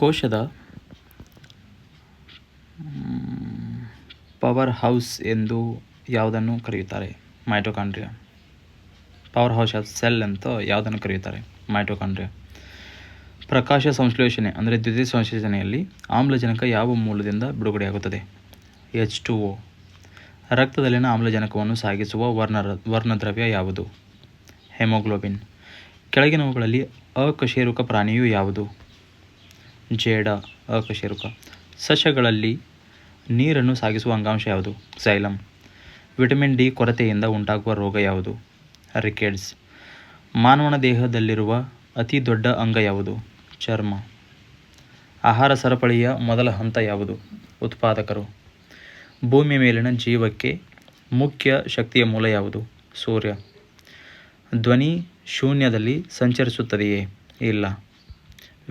ಕೋಶದ power house ಎಂದು ಯಾವುದನ್ನು ಕರೆಯುತ್ತಾರೆ? Mitochondria. Power house of cell ಅಂತ ಯಾವುದನ್ನು ಕರೆಯುತ್ತಾರೆ? ಮೈಟೊಕಾಂಡ್ರಿಯಾ. ಪ್ರಕಾಶ ಸಂಶ್ಲೇಷಣೆ ಅಂದರೆ ದ್ಯುತಿ ಸಂಶ್ಲೇಷಣೆಯಲ್ಲಿ ಆಮ್ಲಜನಕ ಯಾವ ಮೂಲದಿಂದ ಬಿಡುಗಡೆಯಾಗುತ್ತದೆ? H2O. ರಕ್ತದಲ್ಲಿನ ಆಮ್ಲಜನಕವನ್ನು ಸಾಗಿಸುವ ವರ್ಣದ್ರವ್ಯ ಯಾವುದು? ಹೆಮೋಗ್ಲೋಬಿನ್. ಕೆಳಗಿನವುಗಳಲ್ಲಿ ಅಕಶೇರುಕ ಪ್ರಾಣಿಯು ಯಾವುದು? ಜೇಡ. ಅಕಶೇರುಕ. ಸಸ್ಯಗಳಲ್ಲಿ ನೀರನ್ನು ಸಾಗಿಸುವ ಅಂಗಾಂಶ ಯಾವುದು? ಝೈಲಮ್. ವಿಟಮಿನ್ ಡಿ ಕೊರತೆಯಿಂದ ಉಂಟಾಗುವ ರೋಗ ಯಾವುದು? ರಿಕೆಟ್ಸ್. ಮಾನವನ ದೇಹದಲ್ಲಿರುವ ಅತಿ ದೊಡ್ಡ ಅಂಗ ಯಾವುದು? ಚರ್ಮ. ಆಹಾರ ಸರಪಳಿಯ ಮೊದಲ ಹಂತ ಯಾವುದು? ಉತ್ಪಾದಕರು. ಭೂಮಿಯ ಮೇಲಿನ ಜೀವಕ್ಕೆ ಮುಖ್ಯ ಶಕ್ತಿಯ ಮೂಲ ಯಾವುದು? ಸೂರ್ಯ. ಧ್ವನಿ ಶೂನ್ಯದಲ್ಲಿ ಸಂಚರಿಸುತ್ತದೆಯೇ? ಇಲ್ಲ.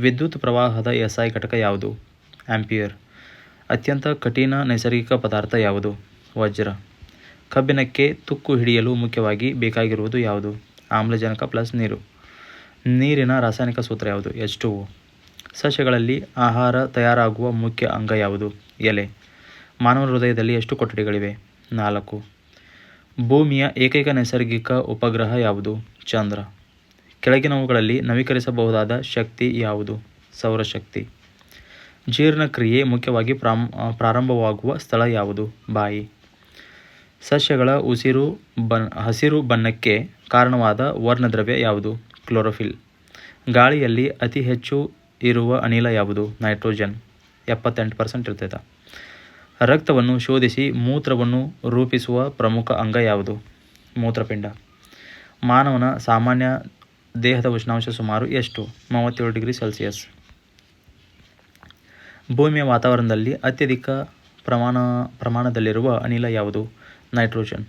ವಿದ್ಯುತ್ ಪ್ರವಾಹದ SI ಘಟಕ ಯಾವುದು? ಆಂಪಿಯರ್. ಅತ್ಯಂತ ಕಠಿಣ ನೈಸರ್ಗಿಕ ಪದಾರ್ಥ ಯಾವುದು? ವಜ್ರ. ಕಬ್ಬಿಣಕ್ಕೆ ತುಕ್ಕು ಹಿಡಿಯಲು ಮುಖ್ಯವಾಗಿ ಬೇಕಾಗಿರುವುದು ಯಾವುದು? ಆಮ್ಲಜನಕ ಪ್ಲಸ್ ನೀರು. ನೀರಿನ ರಾಸಾಯನಿಕ ಸೂತ್ರ ಯಾವುದು? H2O. ಸಸ್ಯಗಳಲ್ಲಿ ಆಹಾರ ತಯಾರಾಗುವ ಮುಖ್ಯ ಅಂಗ ಯಾವುದು? ಎಲೆ. ಮಾನವ ಹೃದಯದಲ್ಲಿ ಎಷ್ಟು ಕೊಠಡಿಗಳಿವೆ? 4. ಭೂಮಿಯ ಏಕೈಕ ನೈಸರ್ಗಿಕ ಉಪಗ್ರಹ ಯಾವುದು? ಚಂದ್ರ. ಕೆಳಗಿನವುಗಳಲ್ಲಿ ನವೀಕರಿಸಬಹುದಾದ ಶಕ್ತಿ ಯಾವುದು? ಸೌರಶಕ್ತಿ. ಜೀರ್ಣಕ್ರಿಯೆ ಮುಖ್ಯವಾಗಿ ಪ್ರಾರಂಭವಾಗುವ ಸ್ಥಳ ಯಾವುದು? ಬಾಯಿ. ಸಸ್ಯಗಳ ಹಸಿರು ಬಣ್ಣಕ್ಕೆ ಕಾರಣವಾದ ವರ್ಣದ್ರವ್ಯ ಯಾವುದು? ಕ್ಲೋರೋಫಿಲ್. ಗಾಳಿಯಲ್ಲಿ ಅತಿ ಹೆಚ್ಚು ಇರುವ ಅನಿಲ ಯಾವುದು? ನೈಟ್ರೋಜನ್. 78% ಇರ್ತೈತೆ. ರಕ್ತವನ್ನು ಶೋಧಿಸಿ ಮೂತ್ರವನ್ನು ರೂಪಿಸುವ ಪ್ರಮುಖ ಅಂಗ ಯಾವುದು? ಮೂತ್ರಪಿಂಡ. ಮಾನವನ ಸಾಮಾನ್ಯ ದೇಹದ ಉಷ್ಣಾಂಶ ಸುಮಾರು ಎಷ್ಟು? 37°C. ಭೂಮಿಯ ವಾತಾವರಣದಲ್ಲಿ ಅತ್ಯಧಿಕ ಪ್ರಮಾಣದಲ್ಲಿರುವ ಅನಿಲ ಯಾವುದು? ನೈಟ್ರೋಜನ್.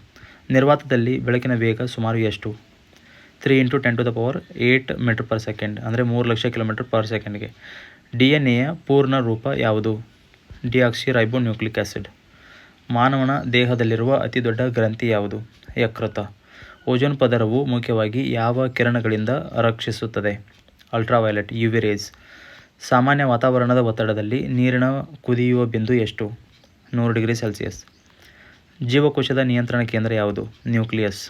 ನಿರ್ವಾತದಲ್ಲಿ ಬೆಳಕಿನ ವೇಗ ಸುಮಾರು ಎಷ್ಟು? 3 × 10⁸ m/s ಅಂದರೆ 3,00,000 km/s. DNA ಪೂರ್ಣ ರೂಪ ಯಾವುದು? ಡಿಆಕ್ಸಿರೈಬೋನ್ಯೂಕ್ಲಿಕ್ ಆಸಿಡ್. ಮಾನವನ ದೇಹದಲ್ಲಿರುವ ಅತಿ ದೊಡ್ಡ ಗ್ರಂಥಿ ಯಾವುದು? ಯಕೃತ. ಓಜೋನ್ ಪದರವು ಮುಖ್ಯವಾಗಿ ಯಾವ ಕಿರಣಗಳಿಂದ ರಕ್ಷಿಸುತ್ತದೆ? Ultraviolet UV rays. ಸಾಮಾನ್ಯ ವಾತಾವರಣದ ಒತ್ತಡದಲ್ಲಿ ನೀರಿನ ಕುದಿಯುವ ಬಿಂದು ಎಷ್ಟು? 100°C. ಜೀವಕೋಶದ ನಿಯಂತ್ರಣ ಕೇಂದ್ರ ಯಾವುದು? ನ್ಯೂಕ್ಲಿಯಸ್.